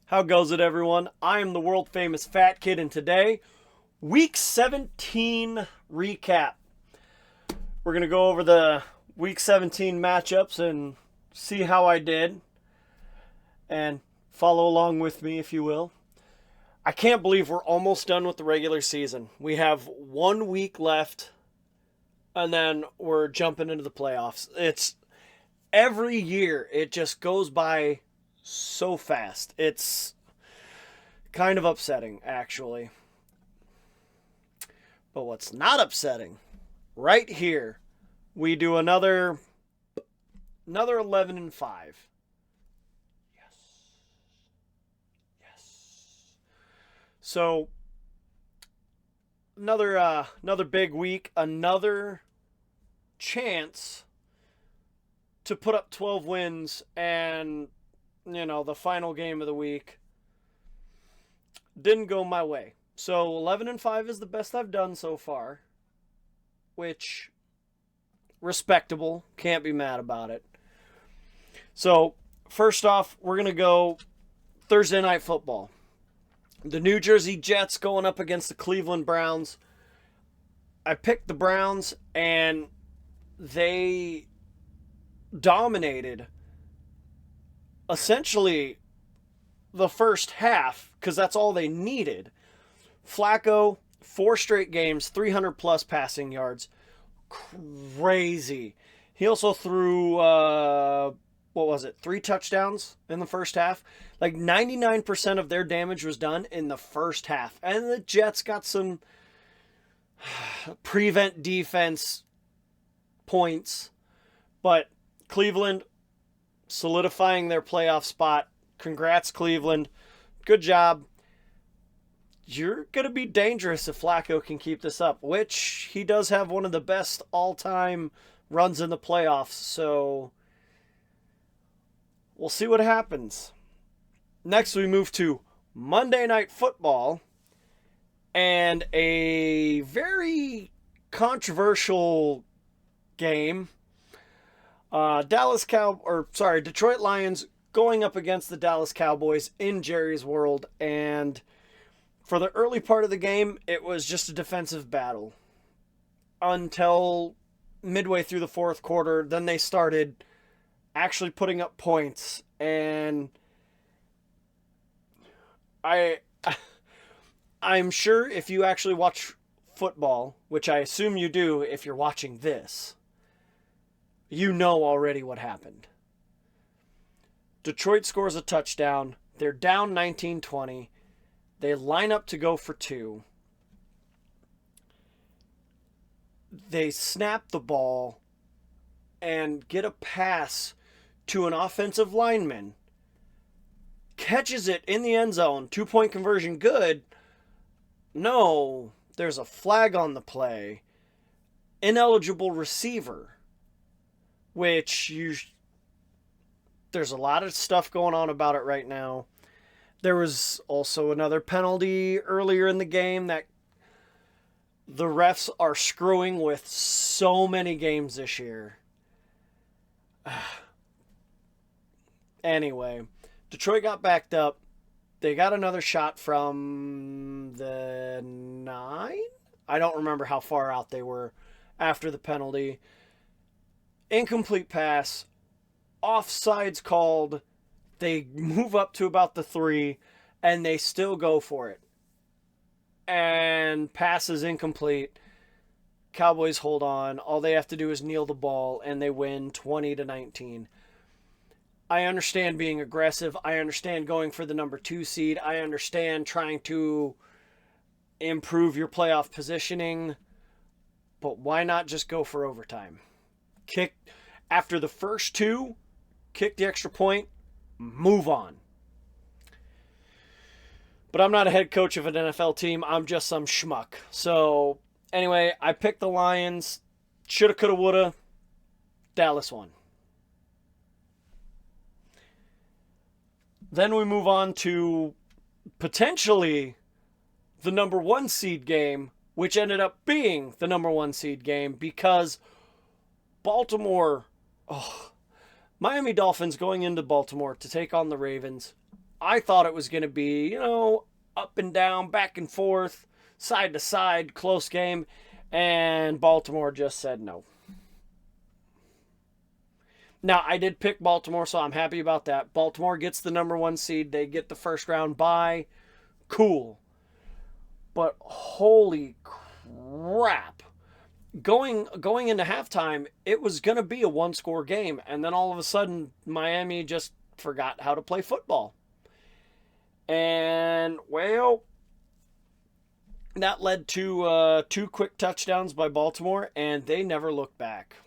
How goes it, everyone? I am the world famous Fat Kid, and today, Week 17 recap. We're going to go over the Week 17 matchups and see how I did, and follow along with me, if you will. I can't believe we're almost done with the regular season. We have 1 week left, and then we're jumping into the playoffs. It's every year, it just goes by so fast. It's kind of upsetting, actually. But what's not upsetting, right here, we do another 11 and 5. Yes. Yes. So another big week, another chance to put up 12 wins, and the final game of the week didn't go my way. So 11 and 5 is the best I've done so far, which respectable, can't be mad about it. So, first off, we're going to go Thursday Night Football. The New Jersey Jets going up against the Cleveland Browns. I picked the Browns, and they dominated essentially the first half because that's all they needed. Flacco, 4 straight games, 300 plus passing yards. Crazy. He also threw 3 touchdowns in the first half. Like 99% of their damage was done in the first half. And the Jets got some prevent defense points. But Cleveland solidifying their playoff spot. Congrats, Cleveland. Good job. You're going to be dangerous if Flacco can keep this up, which he does have one of the best all-time runs in the playoffs, so we'll see what happens. Next, we move to Monday Night Football and a very controversial game. Detroit Lions going up against the Dallas Cowboys in Jerry's World, and for the early part of the game, it was just a defensive battle until midway through the fourth quarter. Then they started actually putting up points, and I'm sure if you actually watch football, which I assume you do if you're watching this, you know already what happened. Detroit scores a touchdown. They're down 19-20. They line up to go for 2. They snap the ball and get a pass to an offensive lineman. Catches it in the end zone. 2-point conversion, good. No, there's a flag on the play. Ineligible receiver. There's a lot of stuff going on about it right now. There was also another penalty earlier in the game that the refs are screwing with so many games this year. Anyway, Detroit got backed up. They got another shot from the 9? I don't remember how far out they were after the penalty. Incomplete pass. Offsides called. They move up to about the 3, and they still go for it. And pass is incomplete. Cowboys hold on. All they have to do is kneel the ball, and they win 20-19. I understand being aggressive. I understand going for the number 2 seed. I understand trying to improve your playoff positioning. But why not just go for overtime? Kick after the first 2, kick the extra point, move on. But I'm not a head coach of an NFL team. I'm just some schmuck. So, anyway, I picked the Lions. Shoulda, coulda, woulda. Dallas won. Then we move on to potentially the number 1 seed game, which ended up being the number 1 seed game because Baltimore... Miami Dolphins going into Baltimore to take on the Ravens. I thought it was going to be, up and down, back and forth, side to side, close game, and Baltimore just said no. Now, I did pick Baltimore, so I'm happy about that. Baltimore gets the number 1 seed. They get the first round bye. Cool. But holy crap. Going into halftime, it was going to be a 1-score game, and then all of a sudden Miami just forgot how to play football. And well, that led to 2 quick touchdowns by Baltimore, and they never looked back.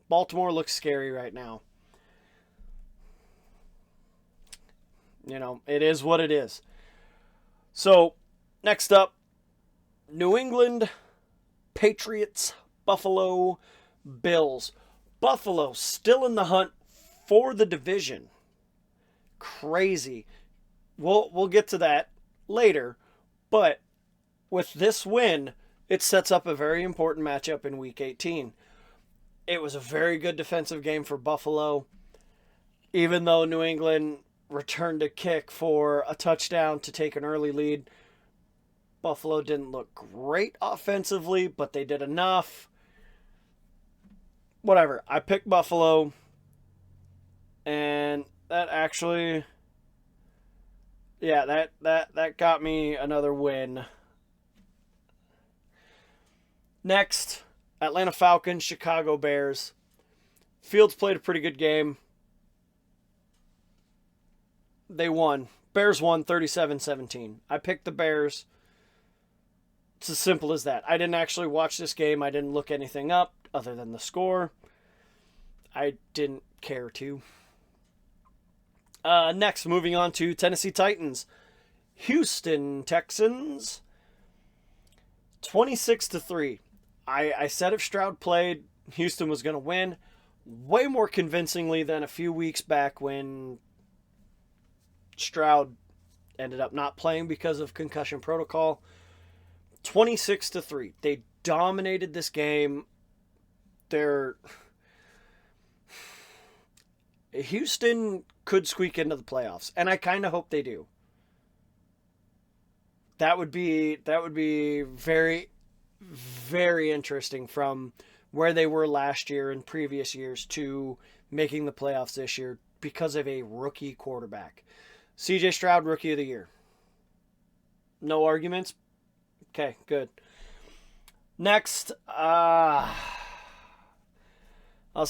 Baltimore looks scary right now. It is what it is. So, next up, New England Patriots, Buffalo Bills. Buffalo still in the hunt for the division. Crazy. We'll get to that later, but with this win, it sets up a very important matchup in Week 18. It was a very good defensive game for Buffalo, even though New England returned a kick for a touchdown to take an early lead. Buffalo didn't look great offensively, but they did enough. Whatever. I picked Buffalo, and that actually, yeah, that got me another win. Next, Atlanta Falcons, Chicago Bears. Fields played a pretty good game. They won. Bears won 37-17. I picked the Bears. It's as simple as that. I didn't actually watch this game. I didn't look anything up other than the score. I didn't care to. Next, moving on to Tennessee Titans. Houston Texans. 26-3. I said if Stroud played, Houston was going to win. Way more convincingly than a few weeks back when Stroud ended up not playing because of concussion protocol. 26-3. They dominated this game. Houston could squeak into the playoffs, and I kind of hope they do. That would be very, very interesting from where they were last year and previous years to making the playoffs this year because of a rookie quarterback. CJ Stroud, Rookie of the Year. No arguments? Okay, good. Next, Las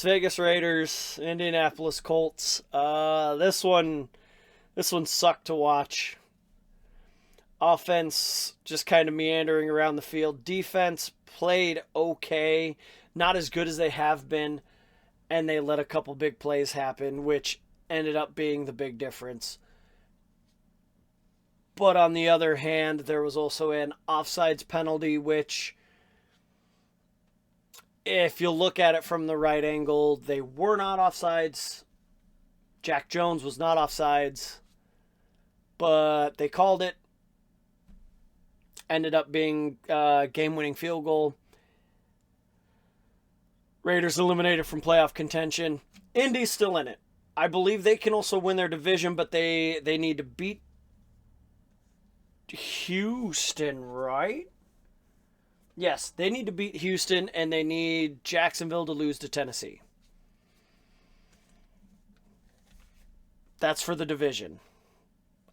Vegas Raiders, Indianapolis Colts. This one sucked to watch. Offense just kind of meandering around the field. Defense played okay, not as good as they have been, and they let a couple big plays happen, which ended up being the big difference. But on the other hand, there was also an offsides penalty, which, if you look at it from the right angle, they were not offsides. Jack Jones was not offsides, but they called it. Ended up being a game-winning field goal. Raiders eliminated from playoff contention. Indy's still in it. I believe they can also win their division, but they need to beat Houston, right? Yes, they need to beat Houston, and they need Jacksonville to lose to Tennessee. That's for the division.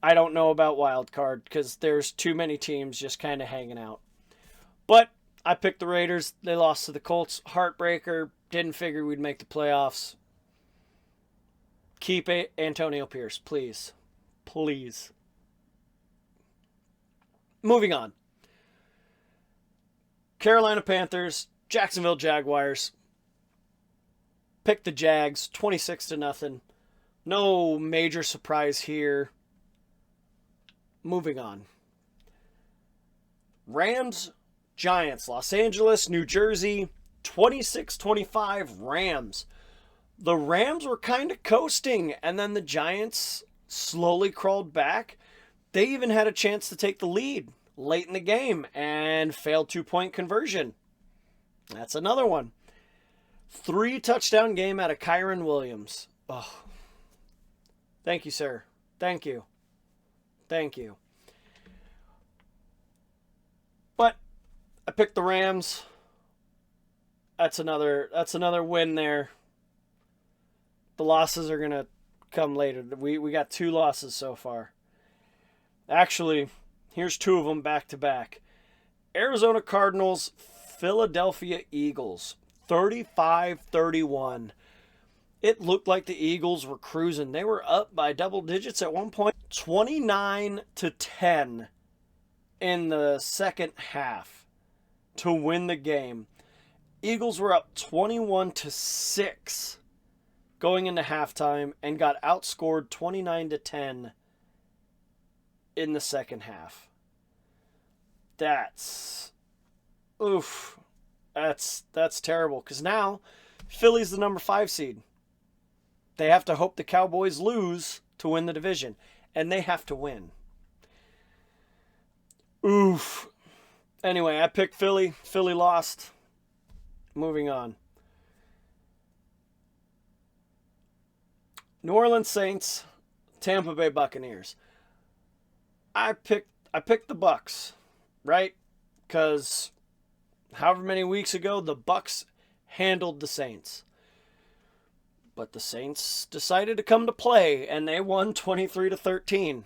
I don't know about wild card because there's too many teams just kind of hanging out. But I picked the Raiders. They lost to the Colts. Heartbreaker. Didn't figure we'd make the playoffs. Keep Antonio Pierce, please. Please. Moving on. Carolina Panthers, Jacksonville Jaguars. Picked the Jags, 26-0. No major surprise here. Moving on. Rams, Giants, Los Angeles, New Jersey, 26-25 Rams. The Rams were kind of coasting, and then the Giants slowly crawled back. They even had a chance to take the lead late in the game and failed 2-point conversion. That's another one. 3-touchdown game out of Kyren Williams. Oh. Thank you, sir. Thank you. Thank you. But I picked the Rams. That's another win there. The losses are going to come later. We got 2 losses so far. Actually, here's 2 of them back to back. Arizona Cardinals, Philadelphia Eagles, 35-31. It looked like the Eagles were cruising. They were up by double digits at one point, 29-10 in the second half to win the game. Eagles were up 21-6 going into halftime and got outscored 29-10 in the second half. That's terrible, because now Philly's the number 5 seed. They have to hope the Cowboys lose to win the division, and they have to win. Oof. Anyway, I picked Philly. Philly lost. Moving on. New Orleans Saints, Tampa Bay Buccaneers. I picked the Bucks, right? Because however many weeks ago, the Bucks handled the Saints. But the Saints decided to come to play, and they won 23-13.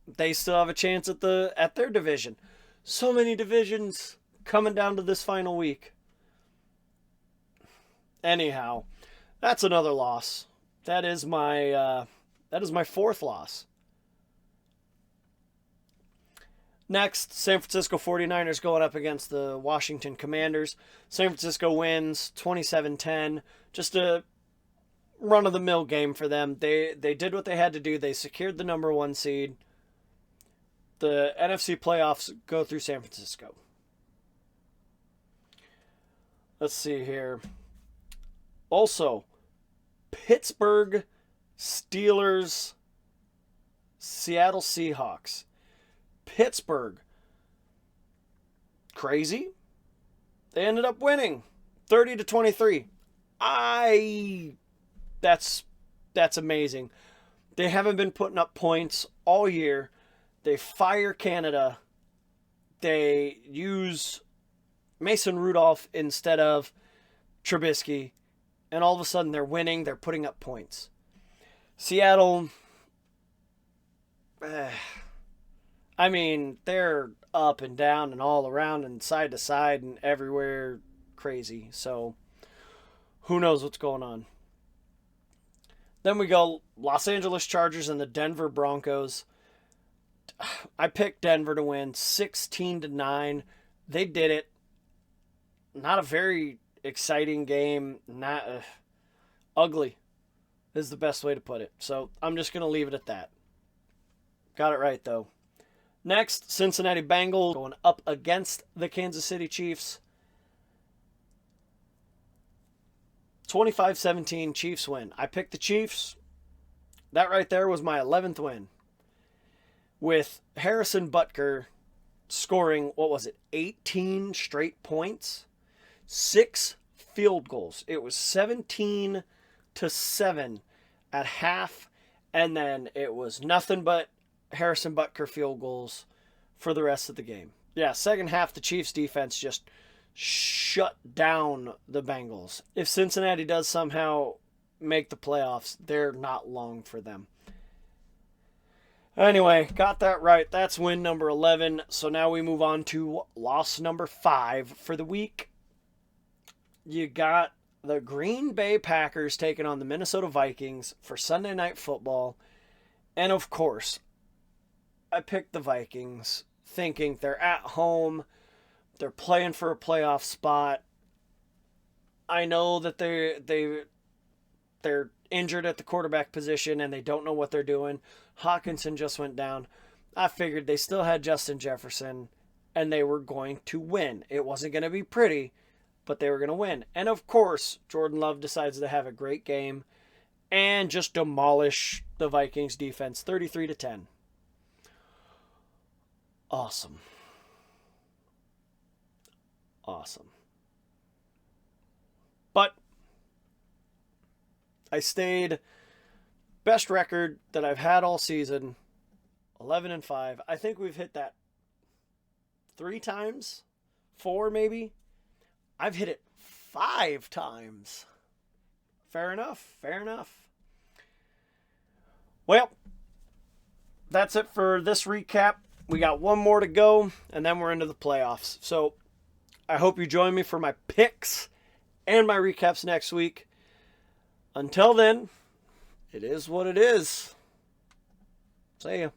They still have a chance at their division. So many divisions coming down to this final week. Anyhow, that's another loss. That is my 4th loss. Next, San Francisco 49ers going up against the Washington Commanders. San Francisco wins 27-10. Just a run-of-the-mill game for them. They did what they had to do. They secured the number 1 seed. The NFC playoffs go through San Francisco. Let's see here. Also, Pittsburgh Steelers, Seattle Seahawks. Pittsburgh. Crazy. They ended up winning 30-23. That's amazing. They haven't been putting up points all year. They fire Canada. They use Mason Rudolph instead of Trubisky. And all of a sudden they're winning. They're putting up points. Seattle, I mean, they're up and down and all around and side to side and everywhere crazy. So who knows what's going on. Then we go Los Angeles Chargers and the Denver Broncos. I picked Denver to win 16-9. They did it. Not a very exciting game. Not ugly is the best way to put it. So I'm just going to leave it at that. Got it right, though. Next, Cincinnati Bengals going up against the Kansas City Chiefs. 25-17 Chiefs win. I picked the Chiefs. That right there was my 11th win. With Harrison Butker scoring, 18 straight points? 6 field goals. It was 17-7 at half, and then it was nothing but Harrison Butker field goals for the rest of the game. Yeah, second half, the Chiefs defense just shut down the Bengals. If Cincinnati does somehow make the playoffs, they're not long for them. Anyway, got that right. That's win number 11. So now we move on to loss number 5 for the week. You got the Green Bay Packers taking on the Minnesota Vikings for Sunday Night Football. And of course, I picked the Vikings thinking they're at home. They're playing for a playoff spot. I know that they're injured at the quarterback position and they don't know what they're doing. Hawkinson just went down. I figured they still had Justin Jefferson and they were going to win. It wasn't going to be pretty, but they were going to win. And of course, Jordan Love decides to have a great game and just demolish the Vikings defense 33-10. Awesome. But I stayed best record that I've had all season, 11-5. I think we've hit that 3 times, 4 maybe. I've hit it 5 times. Fair enough. Fair enough. Well, that's it for this recap. We got one more to go, and then we're into the playoffs. So I hope you join me for my picks and my recaps next week. Until then, it is what it is. See ya.